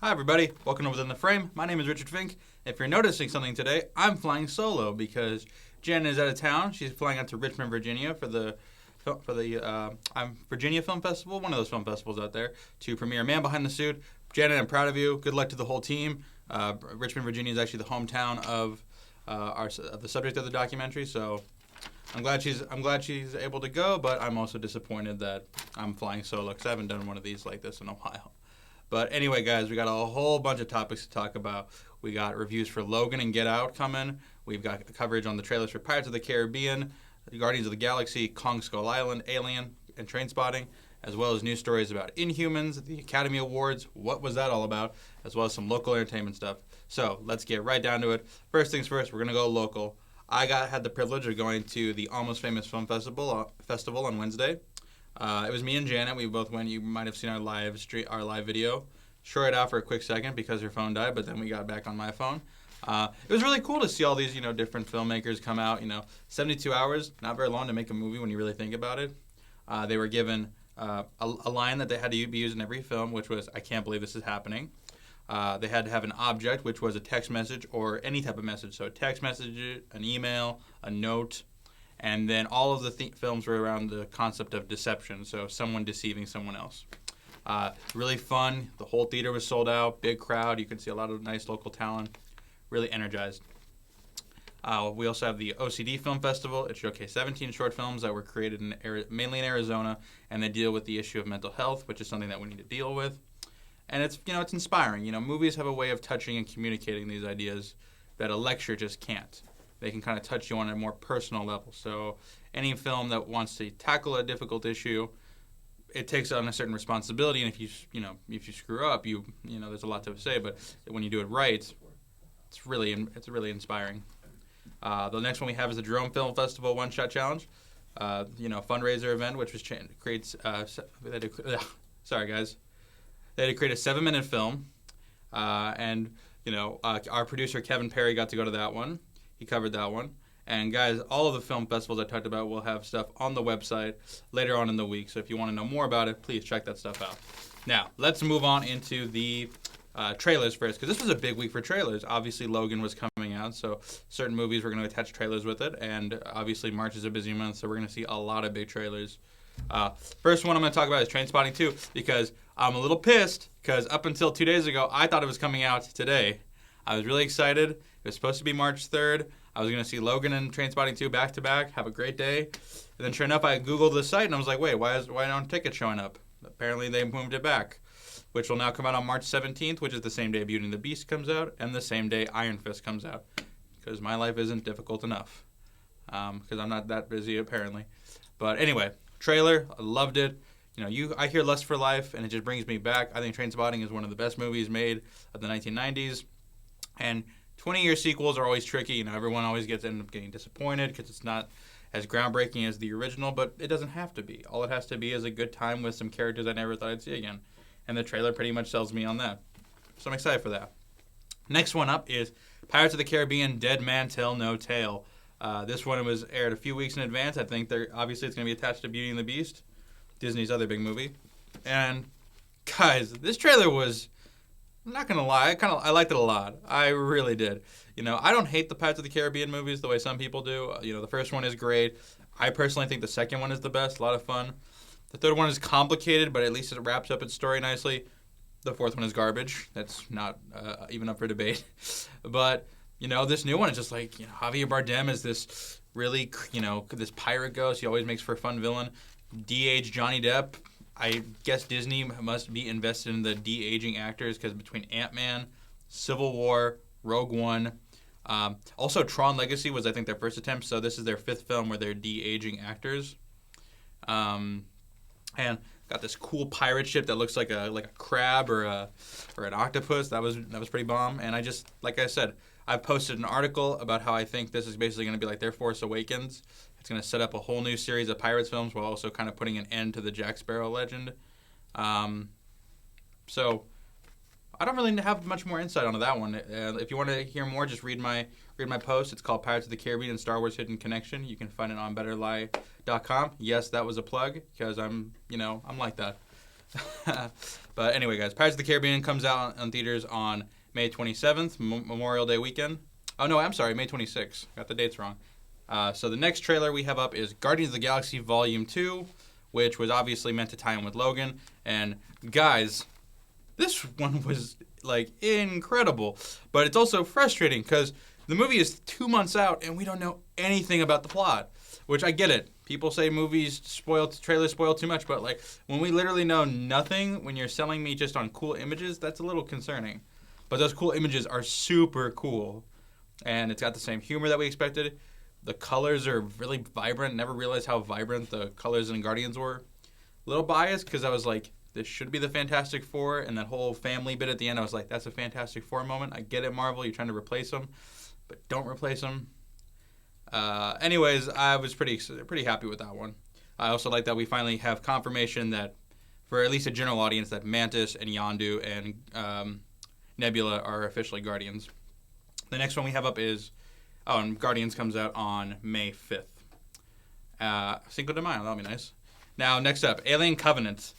Hi everybody, welcome to Within the Frame. My name is Richard Fink. If you're noticing something today, I'm flying solo because Jen is out of town. She's flying out to Richmond, Virginia for the Virginia Film Festival, one of those film festivals out there, to premiere Man Behind the Suit. Janet, I'm proud of you. Good luck to the whole team. Richmond, Virginia is actually the hometown of the subject of the documentary, so I'm glad she's able to go, but I'm also disappointed that I'm flying solo because I haven't done one of these like this in a while. But anyway, guys, we got a whole bunch of topics to talk about. We got reviews for Logan and Get Out coming. We've got coverage on the trailers for Pirates of the Caribbean, Guardians of the Galaxy, Kong Skull Island, Alien, and Trainspotting, as well as news stories about Inhumans, the Academy Awards, what was that all about, as well as some local entertainment stuff. So let's get right down to it. First things first, we're going to go local. I had the privilege of going to the Almost Famous Film Festival on Wednesday. It was me and Janet. We both went. You might have seen our live video. Short it out for a quick second because her phone died, but then we got back on my phone. It was really cool to see all these, different filmmakers come out. 72 hours, not very long to make a movie when you really think about it. They were given a line that they had to be used in every film, which was, "I can't believe this is happening." They had to have an object, which was a text message or any type of message. So a text message, an email, a note. And then all of the films were around the concept of deception, so someone deceiving someone else. Really fun. The whole theater was sold out, big crowd. You could see a lot of nice local talent. Really energized. We also have the OCD Film Festival. It showcased 17 short films that were created mainly in Arizona, and they deal with the issue of mental health, which is something that we need to deal with. And it's inspiring. Movies have a way of touching and communicating these ideas that a lecture just can't. They can kind of touch you on a more personal level. So any film that wants to tackle a difficult issue, it takes on a certain responsibility. And if you screw up, there's a lot to say. But when you do it right, it's really inspiring. The next one we have is the Jerome Film Festival One Shot Challenge. Fundraiser event, which creates. Sorry, guys. They had to create a 7-minute film, and our producer Kevin Perry got to go to that one. He covered that one. And guys, all of the film festivals I talked about will have stuff on the website later on in the week. So if you want to know more about it, please check that stuff out. Now, let's move on into the trailers first, because this was a big week for trailers. Obviously, Logan was coming out, so certain movies were going to attach trailers with it. And obviously, March is a busy month, so we're going to see a lot of big trailers. First one I'm going to talk about is Trainspotting 2, because I'm a little pissed, because up until 2 days ago, I thought it was coming out today. I was really excited. It was supposed to be March 3rd. I was going to see Logan and Trainspotting 2 back-to-back, have a great day. And then sure enough, I Googled the site, and I was like, wait, why aren't tickets showing up? Apparently, they moved it back, which will now come out on March 17th, which is the same day Beauty and the Beast comes out, and the same day Iron Fist comes out, because my life isn't difficult enough, because I'm not that busy, apparently. But anyway, trailer, I loved it. I hear Lust for Life, and it just brings me back. I think Trainspotting is one of the best movies made of the 1990s. And 20-year sequels are always tricky. Everyone always ends up getting disappointed because it's not as groundbreaking as the original, but it doesn't have to be. All it has to be is a good time with some characters I never thought I'd see again. And the trailer pretty much sells me on that. So I'm excited for that. Next one up is Pirates of the Caribbean, Dead Man Tell No Tale. This one was aired a few weeks in advance. I think obviously it's going to be attached to Beauty and the Beast, Disney's other big movie. And guys, this trailer was... I'm not going to lie, I liked it a lot. I really did. I don't hate the Pirates of the Caribbean movies the way some people do. The first one is great. I personally think the second one is the best, a lot of fun. The third one is complicated, but at least it wraps up its story nicely. The fourth one is garbage. That's not even up for debate. But, this new one is just like, Javier Bardem is this really, this pirate ghost. He always makes for a fun villain. De-age Johnny Depp. I guess Disney must be invested in the de-aging actors, because between Ant-Man, Civil War, Rogue One, also Tron Legacy was, I think, their first attempt, so this is their fifth film where they're de-aging actors. And got this cool pirate ship that looks like a crab or an octopus. That was pretty bomb. And like I said, I've posted an article about how I think this is basically going to be like their Force Awakens. It's going to set up a whole new series of Pirates films while also kind of putting an end to the Jack Sparrow legend. So I don't really have much more insight onto that one. If you want to hear more, just read my post. It's called Pirates of the Caribbean and Star Wars Hidden Connection. You can find it on betterlie.com. Yes, that was a plug, because I'm like that. But anyway, guys, Pirates of the Caribbean comes out on theaters on May 27th, Memorial Day weekend. Oh, no, I'm sorry, May 26th. Got the dates wrong. So the next trailer we have up is Guardians of the Galaxy Volume 2, which was obviously meant to tie in with Logan. And guys, this one was, like, incredible. But it's also frustrating because the movie is 2 months out and we don't know anything about the plot, which I get it. People say trailers spoil too much, but like when we literally know nothing, when you're selling me just on cool images, that's a little concerning. But those cool images are super cool, and it's got the same humor that we expected. The colors are really vibrant. Never realized how vibrant the colors in Guardians were. A little biased because I was like, this should be the Fantastic Four, and that whole family bit at the end, I was like, that's a Fantastic Four moment. I get it, Marvel. You're trying to replace them, but don't replace them. Anyways, I was pretty happy with that one. I also like that we finally have confirmation that, for at least a general audience, that Mantis and Yondu and Nebula are officially Guardians. The next one we have up is, and Guardians comes out on May 5th. Cinco de Mayo, that'll be nice. Now, next up, Alien Covenant.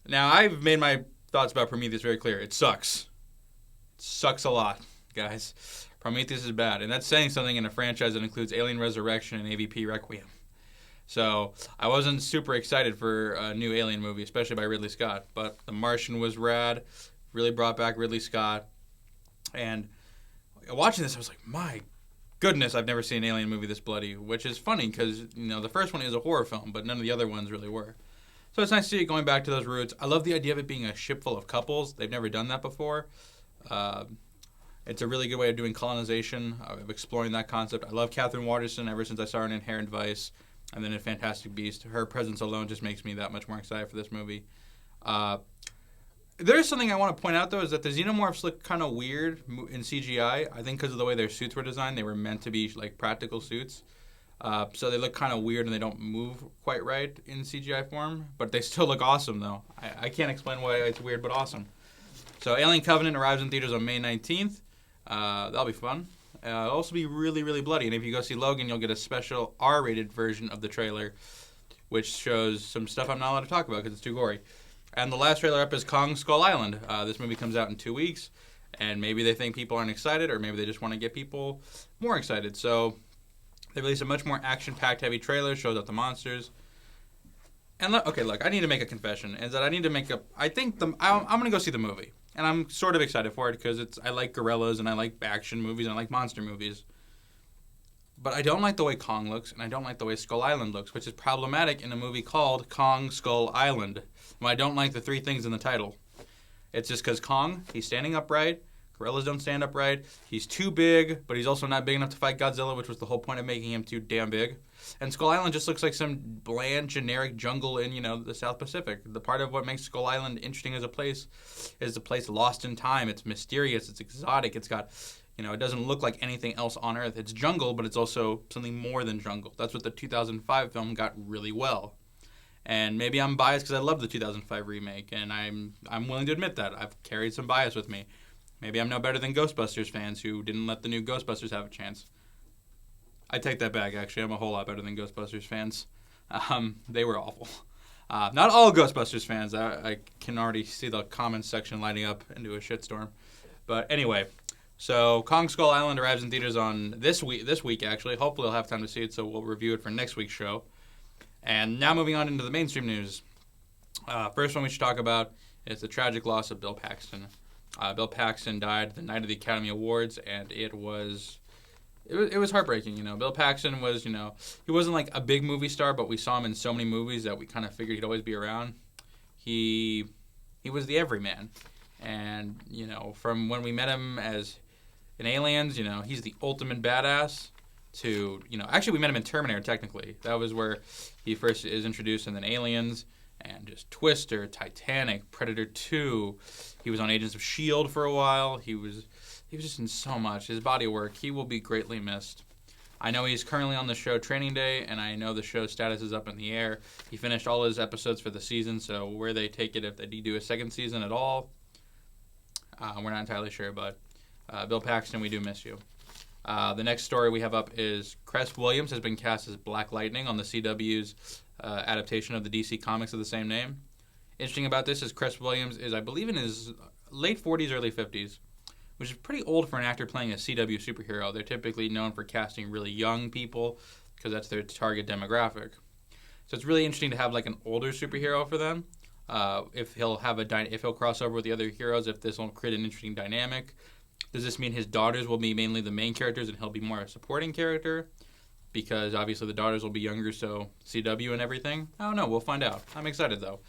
Now, I've made my thoughts about Prometheus very clear. It sucks. It sucks a lot, guys. Prometheus is bad, and that's saying something in a franchise that includes Alien Resurrection and AVP Requiem. So I wasn't super excited for a new Alien movie, especially by Ridley Scott. But The Martian was rad, really brought back Ridley Scott. And watching this, I was like, my goodness, I've never seen an Alien movie this bloody, which is funny because, the first one is a horror film, but none of the other ones really were. So it's nice to see it going back to those roots. I love the idea of it being a ship full of couples. They've never done that before. It's a really good way of doing colonization, of exploring that concept. I love Catherine Waterston ever since I saw her in Inherent Vice and then in Fantastic Beast. Her presence alone just makes me that much more excited for this movie. There's something I want to point out, though, is that the Xenomorphs look kind of weird in CGI. I think because of the way their suits were designed, they were meant to be like practical suits. So they look kind of weird and they don't move quite right in CGI form. But they still look awesome, though. I can't explain why it's weird, but awesome. So Alien Covenant arrives in theaters on May 19th. That'll be fun. It'll also be really, really bloody. And if you go see Logan, you'll get a special R-rated version of the trailer, which shows some stuff I'm not allowed to talk about because it's too gory. And the last trailer up is Kong Skull Island. This movie comes out in 2 weeks, and maybe they think people aren't excited, or maybe they just want to get people more excited. So they released a much more action-packed, heavy trailer, shows up the monsters. And look, I need to make a confession, is that I need to make I'm going to go see the movie. And I'm sort of excited for it because I like gorillas and I like action movies and I like monster movies. But I don't like the way Kong looks and I don't like the way Skull Island looks, which is problematic in a movie called Kong Skull Island. Well, I don't like the 3 things in the title. It's just because Kong, he's standing upright. Gorillas don't stand upright. He's too big, but he's also not big enough to fight Godzilla, which was the whole point of making him too damn big. And Skull Island just looks like some bland, generic jungle in, the South Pacific. The part of what makes Skull Island interesting as a place is the place lost in time. It's mysterious. It's exotic. It's got, it doesn't look like anything else on Earth. It's jungle, but it's also something more than jungle. That's what the 2005 film got really well. And maybe I'm biased because I love the 2005 remake, and I'm willing to admit that. I've carried some bias with me. Maybe I'm no better than Ghostbusters fans who didn't let the new Ghostbusters have a chance. I take that back, actually. I'm a whole lot better than Ghostbusters fans. They were awful. Not all Ghostbusters fans. I can already see the comments section lighting up into a shitstorm. But anyway, so Kong Skull Island arrives in theaters on this week, actually. Hopefully I'll have time to see it, so we'll review it for next week's show. And now moving on into the mainstream news. First one we should talk about is the tragic loss of Bill Paxton. Bill Paxton died the night of the Academy Awards, and it was heartbreaking. Bill Paxton was, he wasn't like a big movie star, but we saw him in so many movies that we kind of figured he'd always be around. He was the everyman, and from when we met him as in Aliens, he's the ultimate badass. To actually we met him in Terminator. Technically, that was where he first is introduced, and then Aliens. And just Twister, Titanic, Predator 2. He was on Agents of S.H.I.E.L.D. for a while. He was just in so much. His body of work, he will be greatly missed. I know he's currently on the show Training Day, and I know the show's status is up in the air. He finished all his episodes for the season, so where they take it, if they do a second season at all, we're not entirely sure. But Bill Paxton, we do miss you. The next story we have up is Cress Williams has been cast as Black Lightning on the CW's adaptation of the DC Comics of the same name. interesting about this is Chris Williams is, I believe, in his late 40s, early 50s, which is pretty old for an actor playing a CW superhero. They're typically known for casting really young people because that's their target demographic. So it's really interesting to have like an older superhero for them. If he'll cross over with the other heroes, if this will create an interesting dynamic. Does this mean his daughters will be mainly the main characters and he'll be more a supporting character? Because obviously the daughters will be younger, so CW and everything. I don't know. We'll find out. I'm excited though.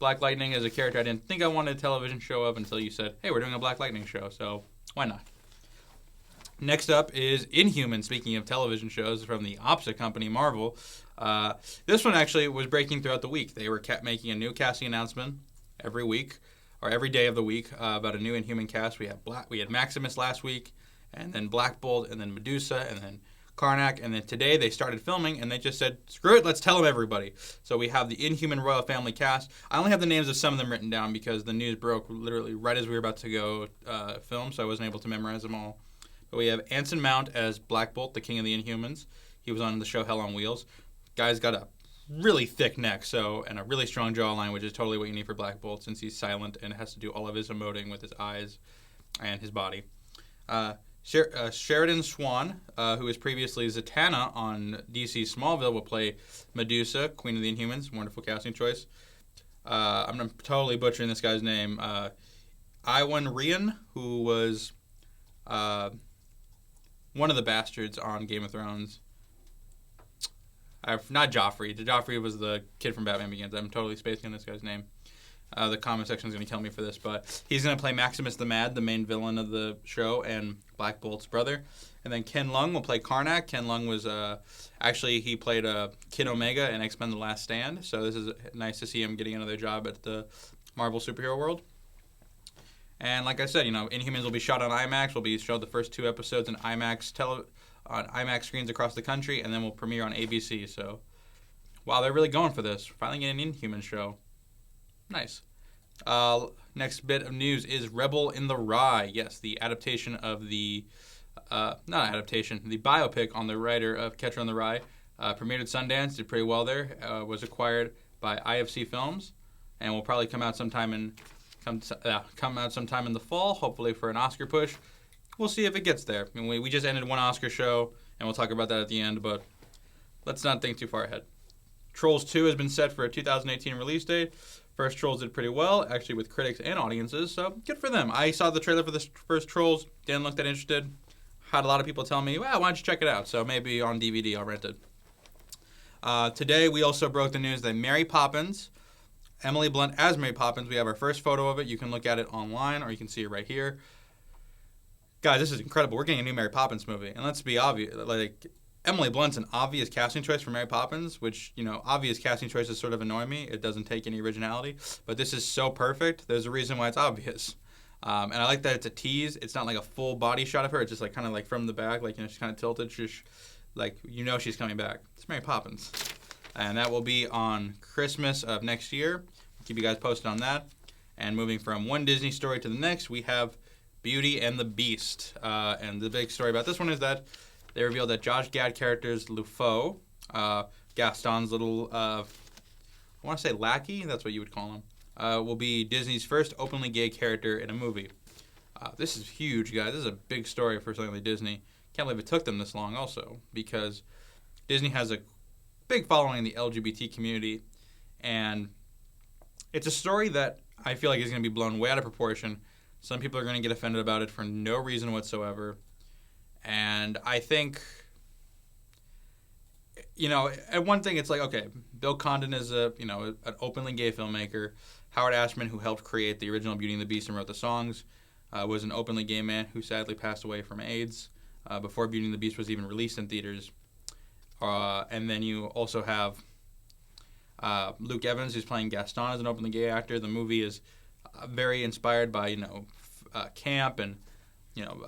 Black Lightning is a character I didn't think I wanted a television show of until you said, hey, we're doing a Black Lightning show, so why not? Next up is Inhumans, speaking of television shows from the opposite company, Marvel. This one actually was breaking throughout the week. They were making a new casting announcement every week, or every day of the week, about a new Inhuman cast. We had Maximus last week, and then Black Bolt, and then Medusa, and then Karnak, and then today they started filming, and they just said, screw it, let's tell them everybody. So we have the Inhuman Royal Family cast. I only have the names of some of them written down because the news broke literally right as we were about to go film, so I wasn't able to memorize them all. But we have Anson Mount as Black Bolt, the king of the Inhumans. He was on the show Hell on Wheels. Guy's got a really thick neck, and a really strong jawline, which is totally what you need for Black Bolt since he's silent and has to do all of his emoting with his eyes and his body. Sheridan Swan, who was previously Zatanna on DC Smallville, will play Medusa, Queen of the Inhumans. Wonderful casting choice. I'm totally butchering this guy's name. Iwan Rheon, who was one of the bastards on Game of Thrones. Not Joffrey. Joffrey was the kid from Batman Begins. I'm totally spacing on this guy's name. The comment section is going to kill me for this, but he's going to play Maximus the Mad, the main villain of the show, and Black Bolt's brother. And then Ken Lung will play Karnak. Ken Lung was he played Kid Omega in XMen: The Last Stand. So this is nice to see him getting another job at the Marvel superhero world. And like I said, Inhumans will be shot on IMAX. We'll be showed the first 2 episodes in IMAX on IMAX screens across the country, and then we'll premiere on ABC. So, wow, they're really going for this. Finally getting an Inhuman show. Nice. Next bit of news is Rebel in the Rye. Yes, the adaptation of the the biopic on the writer of Catcher in the Rye. Premiered at Sundance, did pretty well there. Was acquired by IFC Films, and will probably come out sometime in the fall, hopefully for an Oscar push. We'll see if it gets there. I mean, we just ended one Oscar show, and we'll talk about that at the end, but let's not think too far ahead. Trolls 2 has been set for a 2018 release date. First Trolls did pretty well, actually with critics and audiences, so good for them. I saw the trailer for the first Trolls, didn't look that interested. Had a lot of people tell me, well, why don't you check it out? So maybe on DVD I'll rent it. Today we also broke the news that Mary Poppins, Emily Blunt as Mary Poppins, we have our first photo of it. You can look at it online, or you can see it right here. Guys, this is incredible. We're getting a new Mary Poppins movie, and let's be obvious, Emily Blunt's an obvious casting choice for Mary Poppins, which, obvious casting choices sort of annoy me. It doesn't take any originality. But this is so perfect. There's a reason why it's obvious. And I like that it's a tease. It's not like a full body shot of her. It's just kind of from the back, she's kind of tilted. She's she's coming back. It's Mary Poppins. And that will be on Christmas of next year. I'll keep you guys posted on that. And moving from one Disney story to the next, we have Beauty and the Beast. And the big story about this one is that they revealed that Josh Gad characters LeFou, Gaston's little, I want to say lackey, that's what you would call him, will be Disney's first openly gay character in a movie. This is huge, guys. This is a big story for something like Disney. Can't believe it took them this long also, because Disney has a big following in the LGBT community, and it's a story that I feel like is going to be blown way out of proportion. Some people are going to get offended about it for no reason whatsoever. And I think, at one thing it's okay, Bill Condon is an openly gay filmmaker. Howard Ashman, who helped create the original Beauty and the Beast and wrote the songs, was an openly gay man who sadly passed away from AIDS before Beauty and the Beast was even released in theaters. And then you also have Luke Evans, who's playing Gaston as an openly gay actor. The movie is very inspired by, camp, and,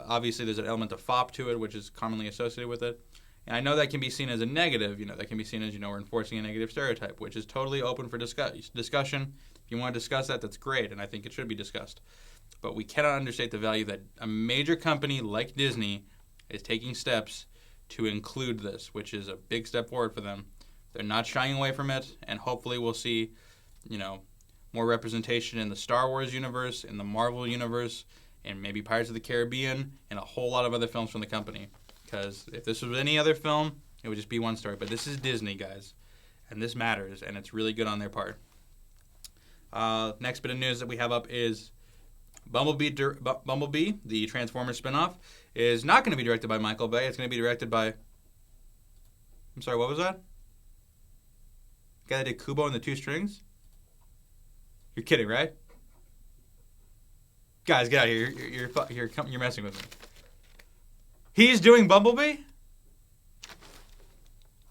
obviously there's an element of fop to it, which is commonly associated with it. And I know that can be seen as a negative, that can be seen as, we're enforcing a negative stereotype, which is totally open for discussion. If you want to discuss that, that's great, and I think it should be discussed. But we cannot understate the value that a major company like Disney is taking steps to include this, which is a big step forward for them. They're not shying away from it, and hopefully we'll see, more representation in the Star Wars universe, in the Marvel universe, and maybe Pirates of the Caribbean, and a whole lot of other films from the company. Because if this was any other film, it would just be one story. But this is Disney, guys, and this matters, and it's really good on their part. Next bit of news that we have up is Bumblebee, the Transformers spinoff, is not going to be directed by Michael Bay. It's going to be directed by... I'm sorry, what was that? The guy that did Kubo and the Two Strings? You're kidding, right? Guys, get out of here. You're messing with me. He's doing Bumblebee?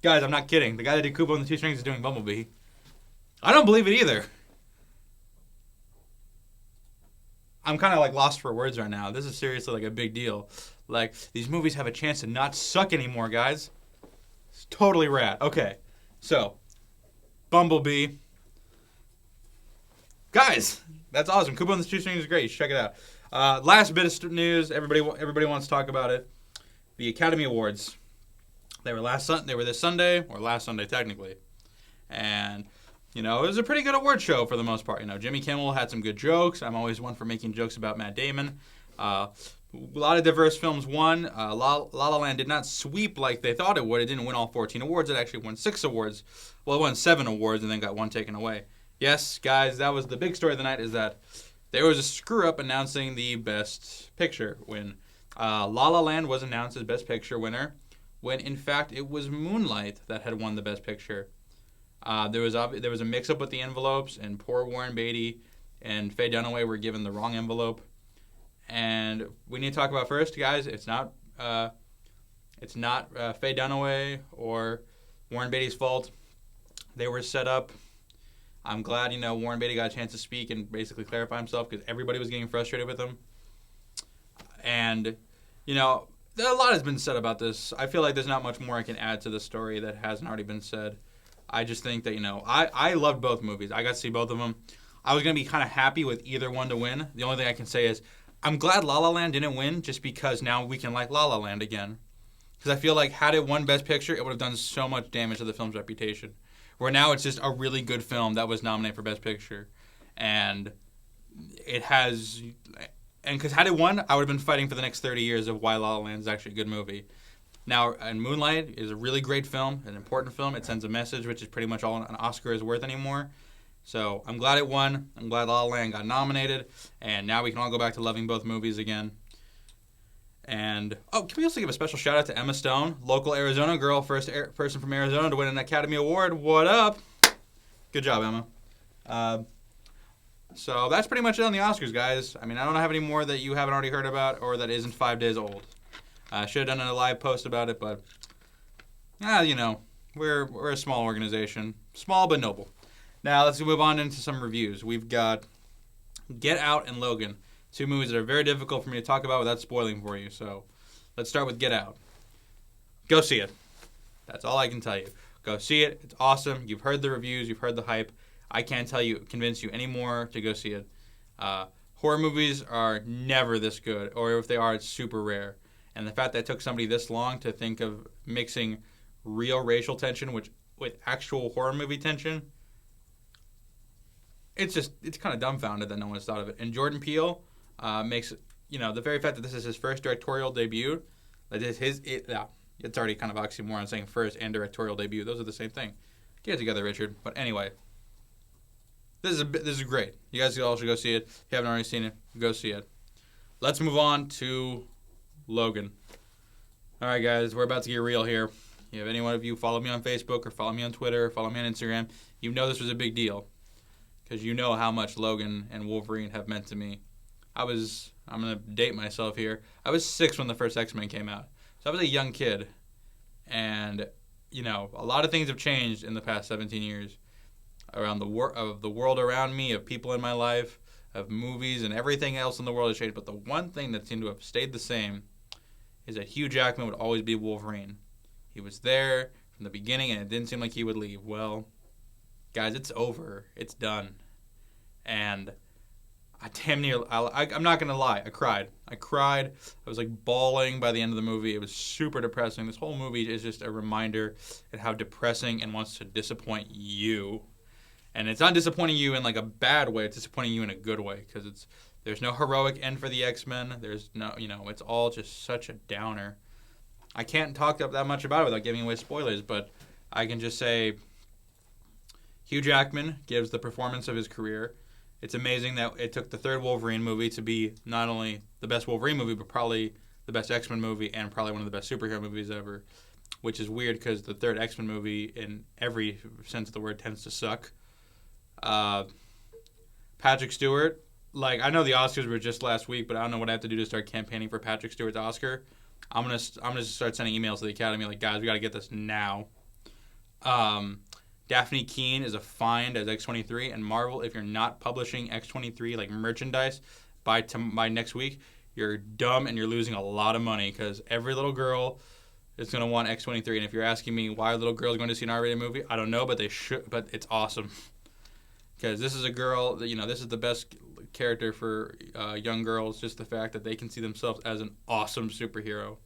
Guys, I'm not kidding. The guy that did Kubo and the Two Strings is doing Bumblebee. I don't believe it either. I'm kind of like lost for words right now. This is seriously like a big deal. Like, these movies have a chance to not suck anymore, guys. It's totally rad. Okay, so Bumblebee. Guys, that's awesome. Kubo and the Two Strings is great. You should check it out. Last bit of news. Everybody wants to talk about it. The Academy Awards. They were this Sunday, or last Sunday technically, and it was a pretty good award show for the most part. Jimmy Kimmel had some good jokes. I'm always one for making jokes about Matt Damon. A lot of diverse films won. La La Land did not sweep like they thought it would. It didn't win all 14 awards. It actually won 6 awards. Well, it won 7 awards and then got 1 taken away. Yes, guys, that was the big story of the night, is that there was a screw-up announcing the Best Picture win. La La Land was announced as Best Picture winner, when in fact it was Moonlight that had won the Best Picture. There was a mix-up with the envelopes, and poor Warren Beatty and Faye Dunaway were given the wrong envelope. And we need to talk about first, guys. It's not Faye Dunaway or Warren Beatty's fault. They were set up. I'm glad Warren Beatty got a chance to speak and basically clarify himself, because everybody was getting frustrated with him. And a lot has been said about this. I feel like there's not much more I can add to the story that hasn't already been said. I just think that, I loved both movies. I got to see both of them. I was going to be kind of happy with either one to win. The only thing I can say is I'm glad La La Land didn't win, just because now we can like La La Land again. Because I feel like had it won Best Picture, it would have done so much damage to the film's reputation. Where now it's just a really good film that was nominated for Best Picture. And it has... And because had it won, I would have been fighting for the next 30 years of why La La Land is actually a good movie. Now, and Moonlight is a really great film, an important film. It sends a message, which is pretty much all an Oscar is worth anymore. So I'm glad it won. I'm glad La La Land got nominated. And now we can all go back to loving both movies again. And, can we also give a special shout out to Emma Stone, local Arizona girl, first person from Arizona to win an Academy Award. What up? Good job, Emma. So that's pretty much it on the Oscars, guys. I mean, I don't have any more that you haven't already heard about or that isn't 5 days old. I should have done a live post about it, but, we're a small organization. Small but noble. Now, let's move on into some reviews. We've got Get Out and Logan, 2 movies that are very difficult for me to talk about without spoiling for you. So let's start with Get Out. Go see it. That's all I can tell you. Go see it. It's awesome. You've heard the reviews. You've heard the hype. I can't convince you any more to go see it. Horror movies are never this good, or if they are, it's super rare. And the fact that it took somebody this long to think of mixing real racial tension with actual horror movie tension, it's kind of dumbfounded that no one's thought of it. And Jordan Peele makes, the very fact that this is his first directorial debut, it's already kind of oxymoron saying first and directorial debut. Those are the same thing. Get it together, Richard. But anyway, this is great. You guys all should go see it. If you haven't already seen it, go see it. Let's move on to Logan. All right, guys, we're about to get real here. If any one of you follow me on Facebook or follow me on Twitter or follow me on Instagram, you know this was a big deal, because you know how much Logan and Wolverine have meant to me. I'm going to date myself here. I was 6 when the first X-Men came out. So I was a young kid. And, a lot of things have changed in the past 17 years. Around the world around me, of people in my life, of movies, and everything else in the world has changed. But the one thing that seemed to have stayed the same is that Hugh Jackman would always be Wolverine. He was there from the beginning, and it didn't seem like he would leave. Well, guys, it's over. It's done. And I'm not going to lie, I cried. I was like bawling by the end of the movie. It was super depressing. This whole movie is just a reminder of how depressing and wants to disappoint you. And it's not disappointing you in like a bad way. It's disappointing you in a good way because there's no heroic end for the X-Men. There's no, it's all just such a downer. I can't talk that much about it without giving away spoilers, but I can just say Hugh Jackman gives the performance of his career. It's amazing that it took the third Wolverine movie to be not only the best Wolverine movie, but probably the best X-Men movie and probably one of the best superhero movies ever, which is weird because the third X-Men movie, in every sense of the word, tends to suck. Patrick Stewart, like, I know the Oscars were just last week, but I don't know what I have to do to start campaigning for Patrick Stewart's Oscar. I'm gonna start sending emails to the Academy like, guys, we got to get this now. Daphne Keane is a find as X-23, and Marvel, if you're not publishing X-23 like merchandise by next week, you're dumb and you're losing a lot of money because every little girl is going to want X-23. And if you're asking me why are little girls going to see an R-rated movie, I don't know, but they should. But it's awesome because this is a girl that, this is the best character for young girls. Just the fact that they can see themselves as an awesome superhero.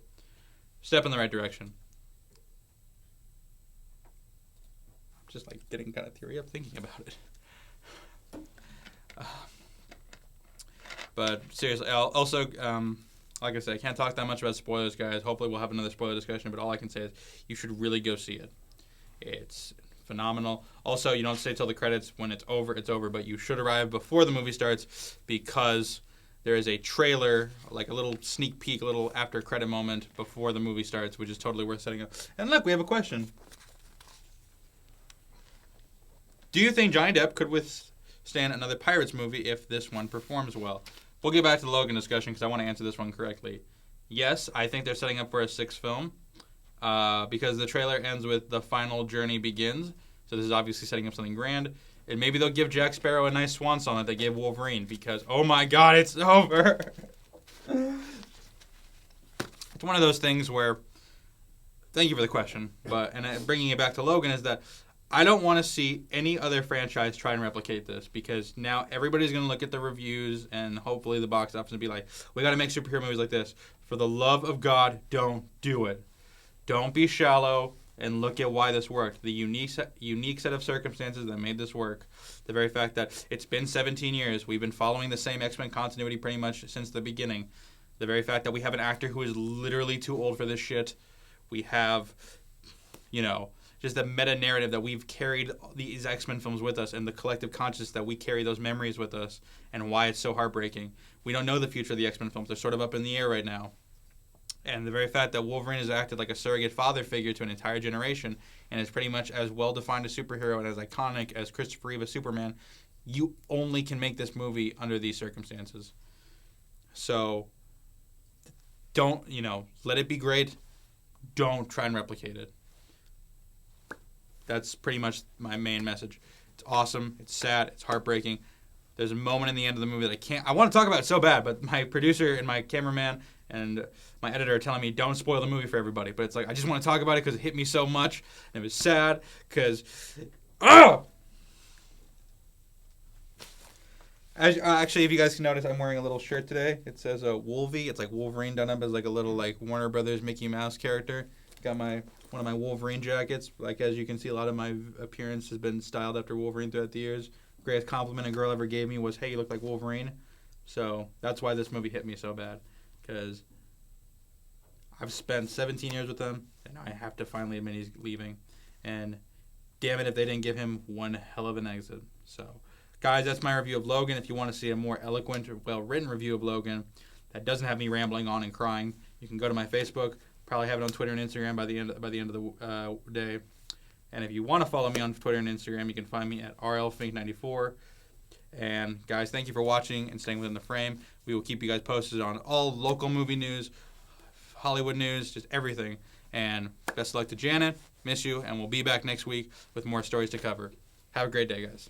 Step in the right direction. I'm just like getting kind of teary up thinking about it. But seriously, also, like I said, I can't talk that much about spoilers, guys. Hopefully we'll have another spoiler discussion, but all I can say is you should really go see it. It's phenomenal. Also, you don't stay till the credits. When it's over, but you should arrive before the movie starts because there is a trailer, like a little sneak peek, a little after credit moment before the movie starts, which is totally worth setting up. And look, we have a question. Do you think Johnny Depp could withstand another Pirates movie if this one performs well? We'll get back to the Logan discussion because I want to answer this one correctly. Yes, I think they're setting up for a sixth film because the trailer ends with the final journey begins. So this is obviously setting up something grand. And maybe they'll give Jack Sparrow a nice swan song that they gave Wolverine because, oh my God, it's over. It's one of those things where, thank you for the question, and bringing it back to Logan is that I don't want to see any other franchise try and replicate this because now everybody's going to look at the reviews and hopefully the box office and be like, we got to make superhero movies like this. For the love of God, don't do it. Don't be shallow and look at why this worked. The unique set of circumstances that made this work. The very fact that it's been 17 years. We've been following the same X-Men continuity pretty much since the beginning. The very fact that we have an actor who is literally too old for this shit. We have, just the meta-narrative that we've carried these X-Men films with us and the collective consciousness that we carry those memories with us and why it's so heartbreaking. We don't know the future of the X-Men films. They're sort of up in the air right now. And the very fact that Wolverine has acted like a surrogate father figure to an entire generation and is pretty much as well-defined a superhero and as iconic as Christopher Reeve as Superman, you only can make this movie under these circumstances. So don't, let it be great. Don't try and replicate it. That's pretty much my main message. It's awesome. It's sad. It's heartbreaking. There's a moment in the end of the movie that I want to talk about it so bad, but my producer and my cameraman and my editor are telling me don't spoil the movie for everybody. But it's like I just want to talk about it because it hit me so much. And it was sad because, actually, if you guys can notice, I'm wearing a little shirt today. It says Wolvie. It's like Wolverine done up as like a little like Warner Brothers Mickey Mouse character. Got one of my Wolverine jackets. Like as you can see, a lot of my appearance has been styled after Wolverine throughout the years. Greatest compliment a girl ever gave me was, "Hey, you look like Wolverine." So that's why this movie hit me so bad, because I've spent 17 years with him, and I have to finally admit he's leaving. And damn it if they didn't give him one hell of an exit. So, guys, that's my review of Logan. If you want to see a more eloquent or well-written review of Logan that doesn't have me rambling on and crying, you can go to my Facebook. Probably have it on Twitter and Instagram by the end of the day. And if you want to follow me on Twitter and Instagram, you can find me at RLFink94. And guys, thank you for watching and staying within the frame. We will keep you guys posted on all local movie news, Hollywood news, just everything. And best of luck to Janet. Miss you, and we'll be back next week with more stories to cover. Have a great day, guys.